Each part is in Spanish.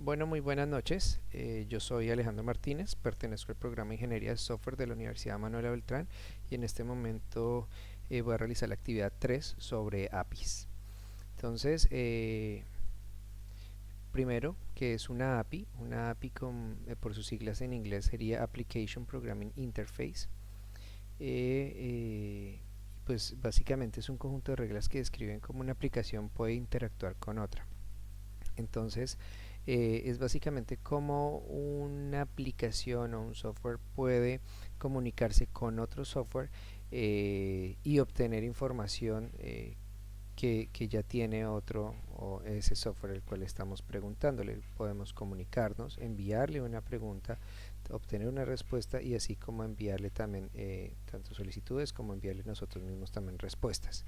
Bueno, muy buenas noches. Yo soy Alejandro Martínez, pertenezco al programa de Ingeniería de Software de la Universidad Manuela Beltrán y en este momento voy a realizar la actividad 3 sobre APIs. Entonces, primero, ¿qué es una API? Una API por sus siglas en inglés sería Application Programming Interface. Pues básicamente es un conjunto de reglas que describen cómo una aplicación puede interactuar con otra. Entonces, es básicamente cómo una aplicación o un software puede comunicarse con otro software y obtener información que ya tiene otro o ese software el cual estamos preguntándole. Podemos comunicarnos, enviarle una pregunta, obtener una respuesta y así como enviarle también tanto solicitudes como enviarle nosotros mismos también respuestas.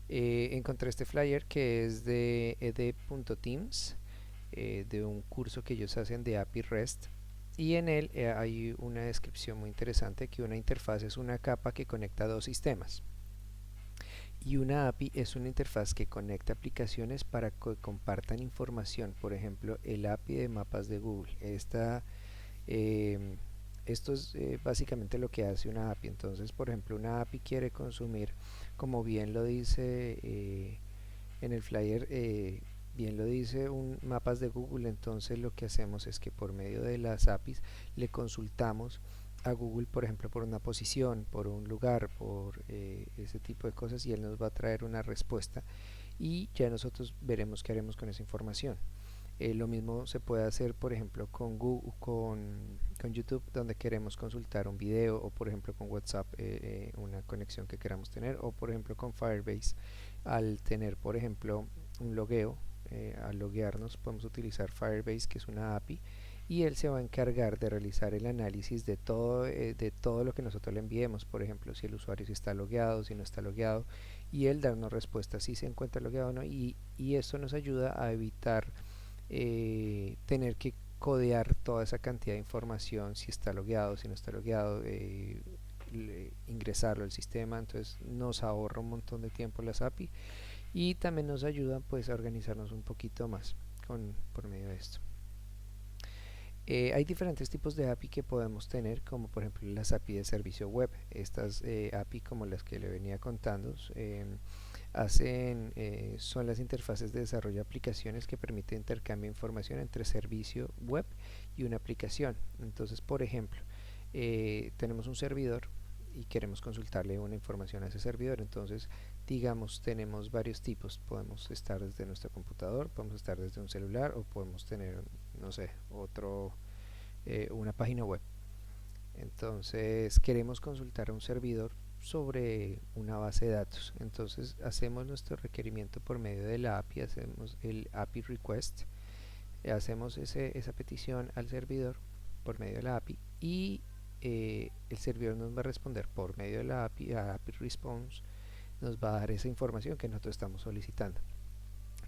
Encontré este flyer que es de ed.teams, de un curso que ellos hacen de API REST, y en él hay una descripción muy interesante que una interfaz es una capa que conecta dos sistemas y una API es una interfaz que conecta aplicaciones para que compartan información. Por ejemplo, el API de mapas de Google. Esto es básicamente lo que hace una API. Entonces, por ejemplo, una API quiere consumir, como bien lo dice en el flyer, bien lo dice, mapas de Google. Entonces lo que hacemos es que por medio de las APIs le consultamos a Google, por ejemplo, por una posición, por un lugar, por ese tipo de cosas, y él nos va a traer una respuesta y ya nosotros veremos qué haremos con esa información. Lo mismo se puede hacer, por ejemplo, con Google, con YouTube, donde queremos consultar un video, o por ejemplo con WhatsApp, una conexión que queramos tener, o por ejemplo con Firebase, al tener, por ejemplo, un logueo. Al loguearnos podemos utilizar Firebase, que es una API, y él se va a encargar de realizar el análisis de todo lo que nosotros le enviemos. Por ejemplo, si el usuario si está logueado, si no está logueado, y él darnos respuesta si se encuentra logueado o no, y esto nos ayuda a evitar tener que codear toda esa cantidad de información, si está logueado, si no está logueado, ingresarlo al sistema. Entonces nos ahorra un montón de tiempo las API y también nos ayuda pues a organizarnos un poquito más por medio de esto. Hay diferentes tipos de API que podemos tener, como por ejemplo las API de servicio web. Estas API, como las que le venía contando, son las interfaces de desarrollo de aplicaciones que permiten intercambio de información entre servicio web y una aplicación. Entonces, por ejemplo, tenemos un servidor y queremos consultarle una información a ese servidor. Entonces, digamos, tenemos varios tipos. Podemos estar desde nuestro computador, podemos estar desde un celular, o podemos tener, no sé, una página web. Entonces queremos consultar a un servidor sobre una base de datos. Entonces hacemos nuestro requerimiento por medio de la API, hacemos el API request, hacemos esa petición al servidor por medio de la API, y el servidor nos va a responder por medio de la API, a API response nos va a dar esa información que nosotros estamos solicitando.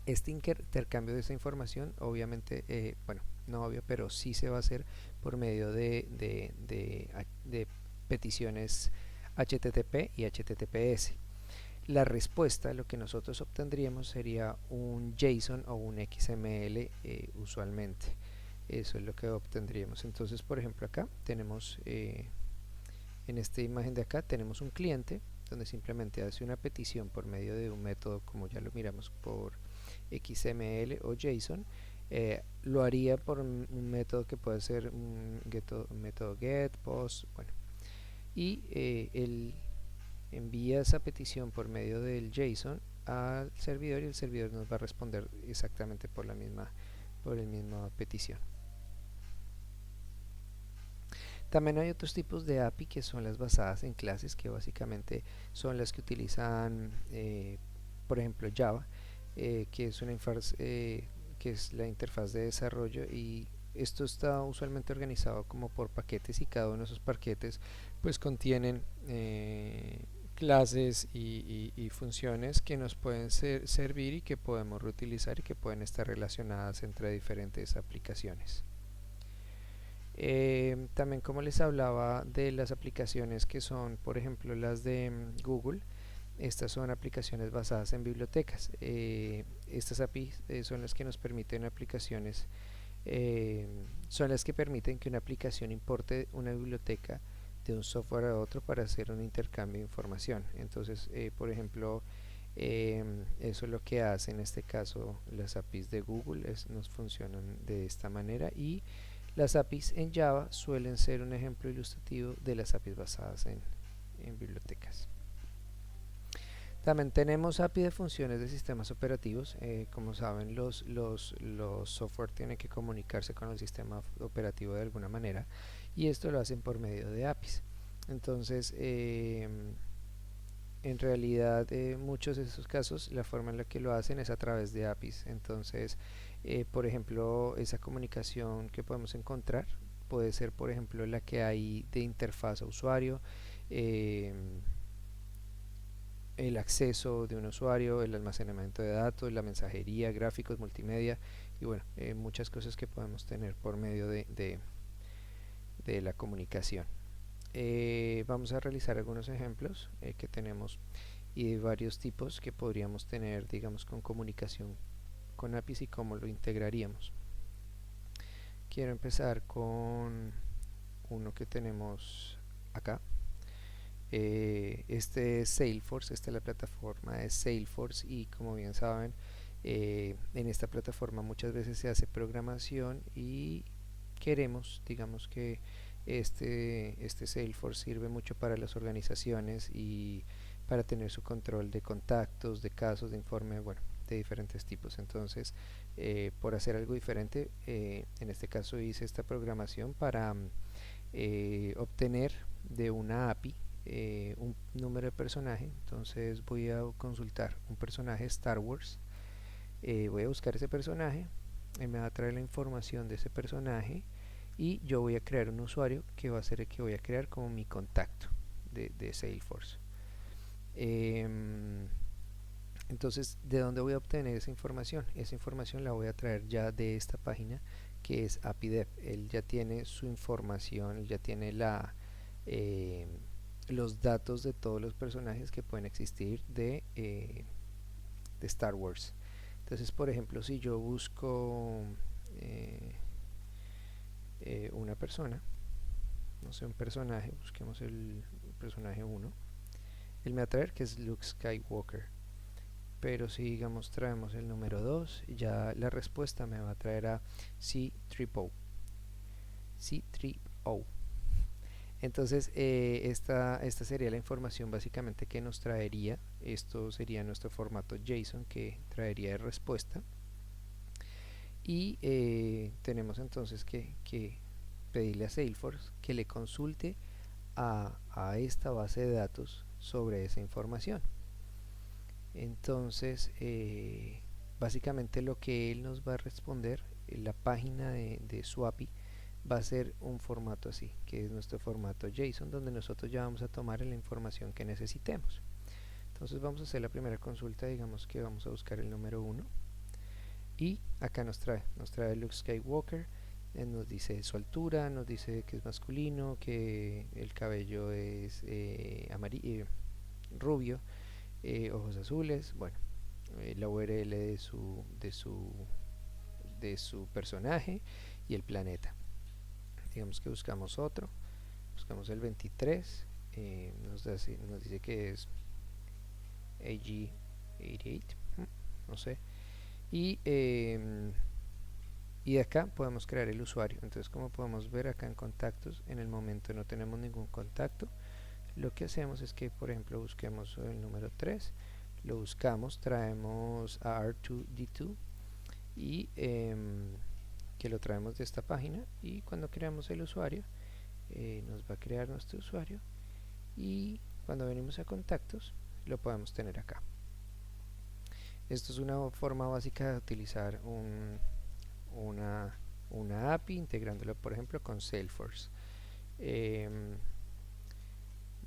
Este intercambio de esa información, obviamente, bueno, no obvio, pero sí se va a hacer por medio de peticiones HTTP y HTTPS. La respuesta, lo que nosotros obtendríamos sería un JSON o un XML usualmente. Eso es lo que obtendríamos. Entonces, por ejemplo, acá tenemos, en esta imagen de acá, tenemos un cliente donde simplemente hace una petición por medio de un método, como ya lo miramos, por XML o JSON. Lo haría por un método que puede ser un método get, post, bueno, y él envía esa petición por medio del JSON al servidor y el servidor nos va a responder exactamente por la misma petición. También hay otros tipos de API que son las basadas en clases, que básicamente son las que utilizan, por ejemplo, Java, que es que es la interfaz de desarrollo, y esto está usualmente organizado como por paquetes, y cada uno de esos paquetes pues contienen clases y funciones que nos pueden servir y que podemos reutilizar y que pueden estar relacionadas entre diferentes aplicaciones. También, como les hablaba de las aplicaciones que son, por ejemplo, las de Google, estas son aplicaciones basadas en bibliotecas. Estas APIs son las que nos permiten aplicaciones, son las que permiten que una aplicación importe una biblioteca de un software a otro para hacer un intercambio de información. Entonces, por ejemplo, eso es lo que hace en este caso las APIs de Google, nos funcionan de esta manera, y las APIs en Java suelen ser un ejemplo ilustrativo de las APIs basadas en bibliotecas. También tenemos API de funciones de sistemas operativos. Como saben, los software tienen que comunicarse con el sistema operativo de alguna manera, y esto lo hacen por medio de APIs. Entonces, en realidad, muchos de esos casos, la forma en la que lo hacen es a través de APIs. Entonces, por ejemplo, esa comunicación que podemos encontrar puede ser, por ejemplo, la que hay de interfaz a usuario, el acceso de un usuario, el almacenamiento de datos, la mensajería, gráficos, multimedia y bueno, muchas cosas que podemos tener por medio de la comunicación. Vamos a realizar algunos ejemplos que tenemos y de varios tipos que podríamos tener, digamos, con comunicación con APIs y cómo lo integraríamos. Quiero empezar con uno que tenemos acá. Este es Salesforce, esta es la plataforma de Salesforce, y como bien saben, en esta plataforma muchas veces se hace programación y queremos, digamos que este Salesforce sirve mucho para las organizaciones y para tener su control de contactos, de casos, de informe, bueno, de diferentes tipos. Entonces, por hacer algo diferente, en este caso hice esta programación para obtener de una API un número de personaje. Entonces voy a consultar un personaje Star Wars, voy a buscar ese personaje, me va a traer la información de ese personaje y yo voy a crear un usuario que va a ser el que voy a crear como mi contacto de Salesforce. Entonces, ¿de dónde voy a obtener esa información? Esa información la voy a traer ya de esta página que es APIDEV. Él ya tiene su información, él ya tiene los datos de todos los personajes que pueden existir de Star Wars. Entonces, por ejemplo, si yo busco una persona, no sé, un personaje, busquemos el personaje 1, él me va a traer que es Luke Skywalker. Pero si digamos traemos el número 2, ya la respuesta me va a traer a C-3PO. Entonces, esta sería la información básicamente que nos traería. Esto sería nuestro formato JSON que traería de respuesta. Y tenemos entonces que pedirle a Salesforce que le consulte a esta base de datos sobre esa información. Entonces, básicamente lo que él nos va a responder en la página de su API va a ser un formato así, que es nuestro formato JSON, donde nosotros ya vamos a tomar la información que necesitemos. Entonces vamos a hacer la primera consulta, digamos que vamos a buscar el número 1 y acá nos trae Luke Skywalker, nos dice su altura, nos dice que es masculino, que el cabello es rubio, ojos azules, bueno, la URL de su personaje y el planeta. Digamos que buscamos otro, buscamos el 23, nos dice que es AG88, no sé, y de acá podemos crear el usuario. Entonces, como podemos ver acá en contactos, en el momento no tenemos ningún contacto. Lo que hacemos es que, por ejemplo, busquemos el número 3, lo buscamos, traemos a R2D2 y que lo traemos de esta página, y cuando creamos el usuario nos va a crear nuestro usuario, y cuando venimos a contactos lo podemos tener acá. Esto es una forma básica de utilizar una API integrándolo, por ejemplo, con Salesforce.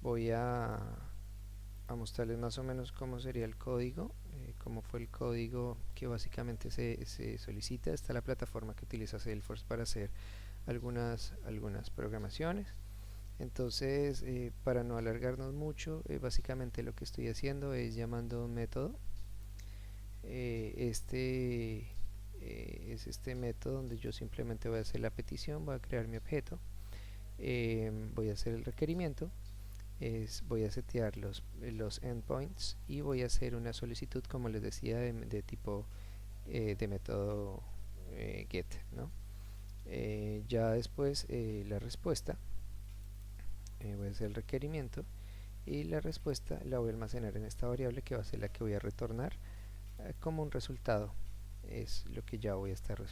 Voy a mostrarles más o menos cómo sería el código, cómo fue el código que básicamente se solicita. Está la plataforma que utiliza Salesforce para hacer algunas programaciones. Entonces, para no alargarnos mucho, básicamente lo que estoy haciendo es llamando un método. Es este método donde yo simplemente voy a hacer la petición, voy a crear mi objeto, voy a hacer el requerimiento, voy a setear los endpoints y voy a hacer una solicitud, como les decía, de tipo de método get, ¿no? Ya después la respuesta, voy a hacer el requerimiento y la respuesta la voy a almacenar en esta variable que va a ser la que voy a retornar como un resultado. Es lo que ya voy a estar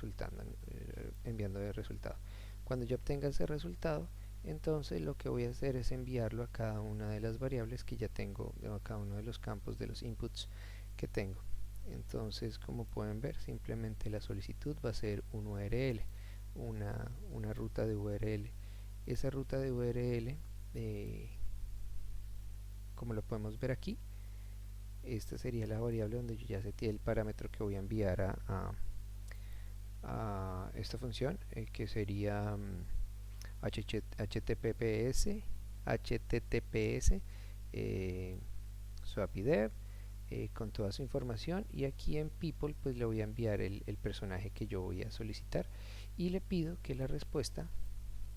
enviando de resultado. Cuando yo obtenga ese resultado, entonces lo que voy a hacer es enviarlo a cada una de las variables que ya tengo, a cada uno de los campos de los inputs que tengo. Entonces, como pueden ver, simplemente la solicitud va a ser un URL, una ruta de URL. Esa ruta de URL, como lo podemos ver aquí, esta sería la variable donde yo ya seteé el parámetro que voy a enviar a esta función, que sería HTTPS swapdev, con toda su información, y aquí en people pues le voy a enviar el personaje que yo voy a solicitar y le pido que la respuesta,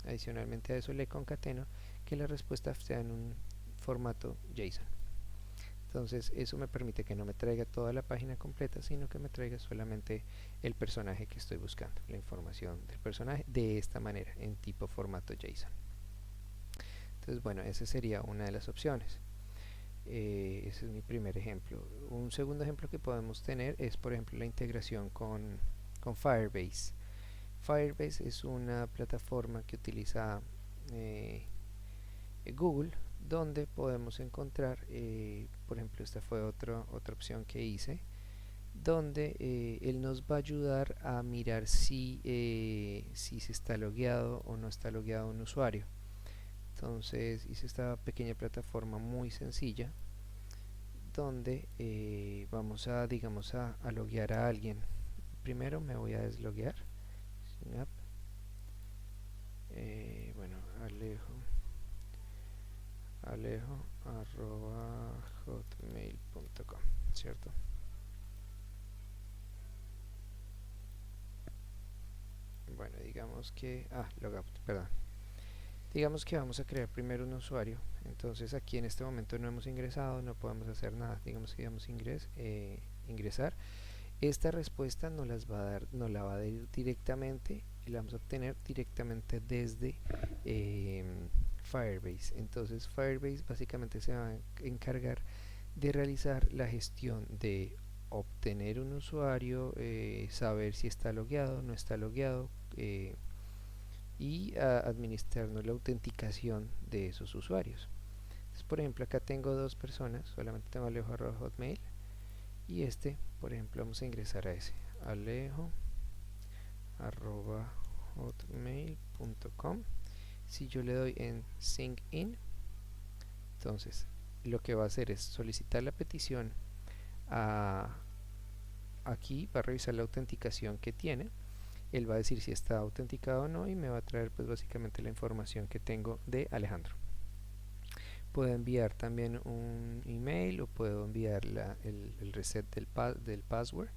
adicionalmente a eso le concateno que la respuesta sea en un formato JSON. Entonces eso me permite que no me traiga toda la página completa, sino que me traiga solamente el personaje que estoy buscando, la información del personaje de esta manera, en tipo formato JSON. Entonces bueno, esa sería una de las opciones. Ese es mi primer ejemplo. Un segundo ejemplo que podemos tener es, por ejemplo, la integración con Firebase. Firebase es una plataforma que utiliza Google, donde podemos encontrar, por ejemplo, esta fue otra opción que hice, donde él nos va a ayudar a mirar si se está logueado o no está logueado un usuario. Entonces hice esta pequeña plataforma muy sencilla donde vamos a, digamos, a loguear a alguien. Primero me voy a desloguear. Bueno, alejo@hotmail.com, ¿cierto? Bueno, digamos que logout, perdón. Digamos que vamos a crear primero un usuario. Entonces aquí en este momento no hemos ingresado, no podemos hacer nada. Digamos que vamos a ingresar. Esta respuesta nos la va a dar directamente y la vamos a obtener directamente desde Firebase. Entonces Firebase básicamente se va a encargar de realizar la gestión de obtener un usuario, saber si está logueado, no está logueado, y administrarnos la autenticación de esos usuarios. Entonces, por ejemplo, acá tengo dos personas, solamente tengo alejo@hotmail y por ejemplo, vamos a ingresar a ese, alejo@hotmail.com. Si yo le doy en sync in, entonces lo que va a hacer es solicitar la petición aquí, va a revisar la autenticación que tiene, él va a decir si está autenticado o no y me va a traer pues básicamente la información que tengo de Alejandro. Puedo enviar también un email o puedo enviar el reset del password,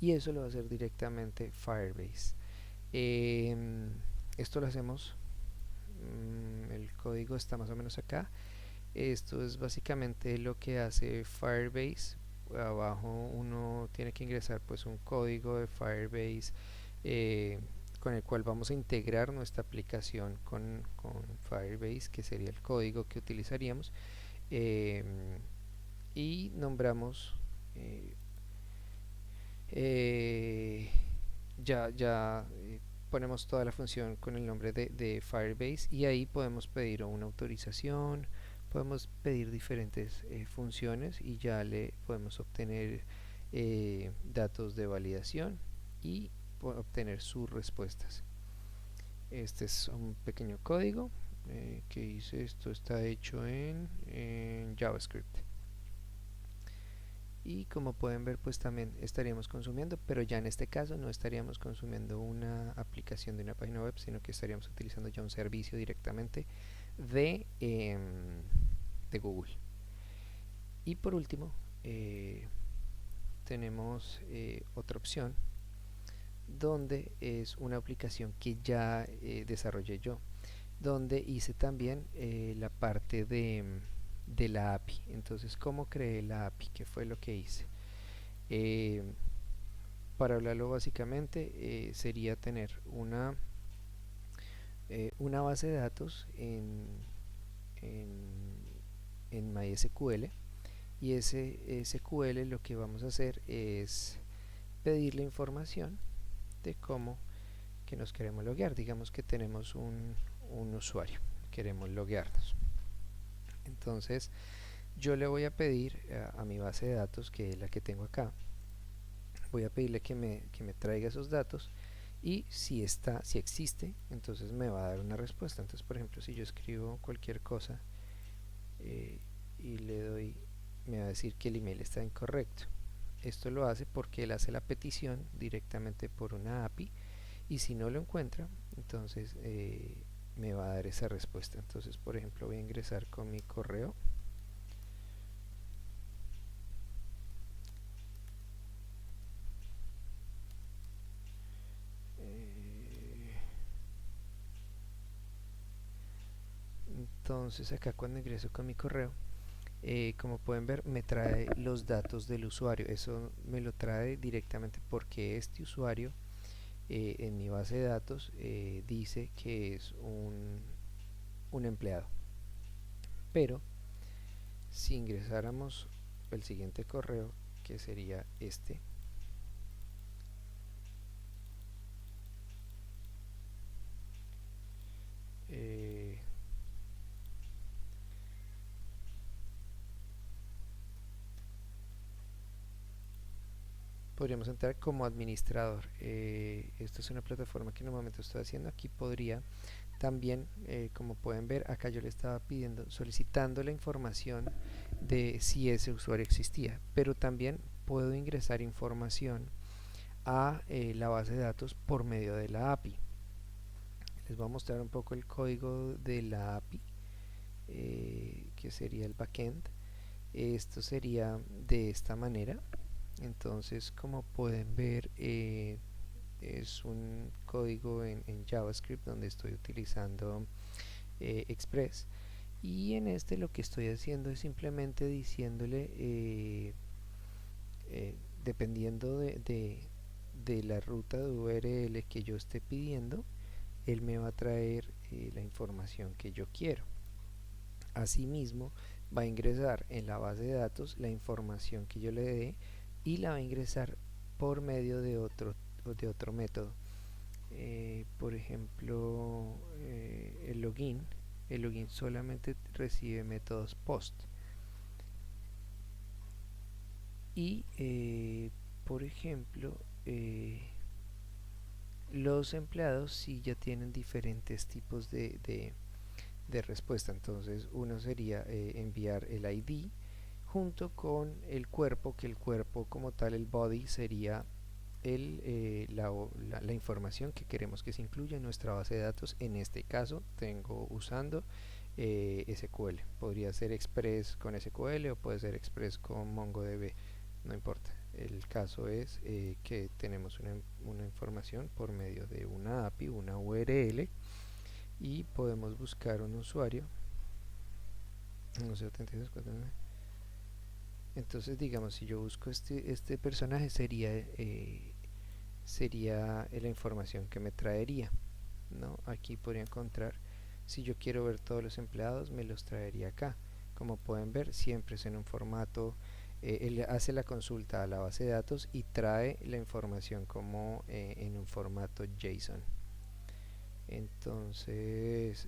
y eso lo va a hacer directamente Firebase. Esto lo hacemos, el código está más o menos acá. Esto es básicamente lo que hace Firebase. Abajo uno tiene que ingresar pues un código de Firebase, con el cual vamos a integrar nuestra aplicación con Firebase, que sería el código que utilizaríamos, y nombramos ponemos toda la función con el nombre de Firebase, y ahí podemos pedir una autorización, podemos pedir diferentes funciones y ya le podemos obtener datos de validación y obtener sus respuestas. Este es un pequeño código que hice. Esto está hecho en JavaScript. y como pueden ver pues también estaríamos consumiendo, pero ya en este caso no estaríamos consumiendo una aplicación de una página web, sino que estaríamos utilizando ya un servicio directamente de Google. Y por último tenemos otra opción donde es una aplicación que ya desarrollé yo, donde hice también la parte de la API. Entonces, ¿cómo creé la API? ¿Qué fue lo que hice? Para hablarlo básicamente, sería tener una base de datos en MySQL, y ese SQL lo que vamos a hacer es pedir la información de cómo que nos queremos loguear. Digamos que tenemos un usuario, queremos loguearnos. Entonces yo le voy a pedir a mi base de datos, que es la que tengo acá, voy a pedirle que me traiga esos datos, y si existe, entonces me va a dar una respuesta. Entonces, por ejemplo, si yo escribo cualquier cosa y le doy, me va a decir que el email está incorrecto. Esto lo hace porque él hace la petición directamente por una API, y si no lo encuentra, entonces me va a dar esa respuesta. Entonces, por ejemplo, voy a ingresar con mi correo. Entonces acá cuando ingreso con mi correo, como pueden ver, me trae los datos del usuario. Eso me lo trae directamente porque este usuario en mi base de datos dice que es un empleado. Pero si ingresáramos el siguiente correo, que sería este, podríamos entrar como administrador. Esta es una plataforma que normalmente estoy haciendo. Aquí podría también, como pueden ver, acá yo le estaba pidiendo, solicitando la información de si ese usuario existía, pero también puedo ingresar información a la base de datos por medio de la API. Les voy a mostrar un poco el código de la API, que sería el backend. Esto sería de esta manera. Entonces, como pueden ver, es un código en JavaScript donde estoy utilizando Express, y en este lo que estoy haciendo es simplemente diciéndole dependiendo de la ruta de URL que yo esté pidiendo, él me va a traer la información que yo quiero. Asimismo, va a ingresar en la base de datos la información que yo le dé, y la va a ingresar por medio de otro método. Por ejemplo, el login solamente recibe métodos post, y por ejemplo los empleados sí ya tienen diferentes tipos de respuesta. Entonces uno sería enviar el ID junto con el cuerpo, que el cuerpo como tal, el body, sería la información que queremos que se incluya en nuestra base de datos. En este caso tengo usando SQL, podría ser Express con SQL o puede ser Express con MongoDB, no importa. El caso es que tenemos una información por medio de una API, una URL, y podemos buscar un usuario, no sé, 82, entonces digamos, si yo busco este personaje, sería la información que me traería, ¿no? Aquí podría encontrar, si yo quiero ver todos los empleados, me los traería acá. Como pueden ver, siempre es en un formato, él hace la consulta a la base de datos y trae la información como en un formato JSON. Entonces,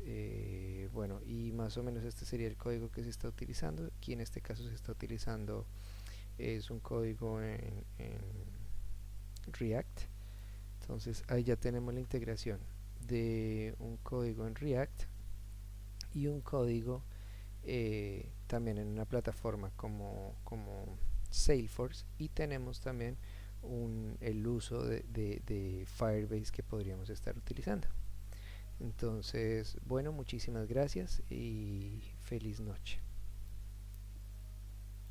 bueno, y más o menos este sería el código que se está utilizando. Aquí en este caso se está utilizando, es un código en React. Entonces ahí ya tenemos la integración de un código en React y un código también en una plataforma como Salesforce, y tenemos también el uso de Firebase que podríamos estar utilizando. Entonces, bueno, muchísimas gracias y feliz noche.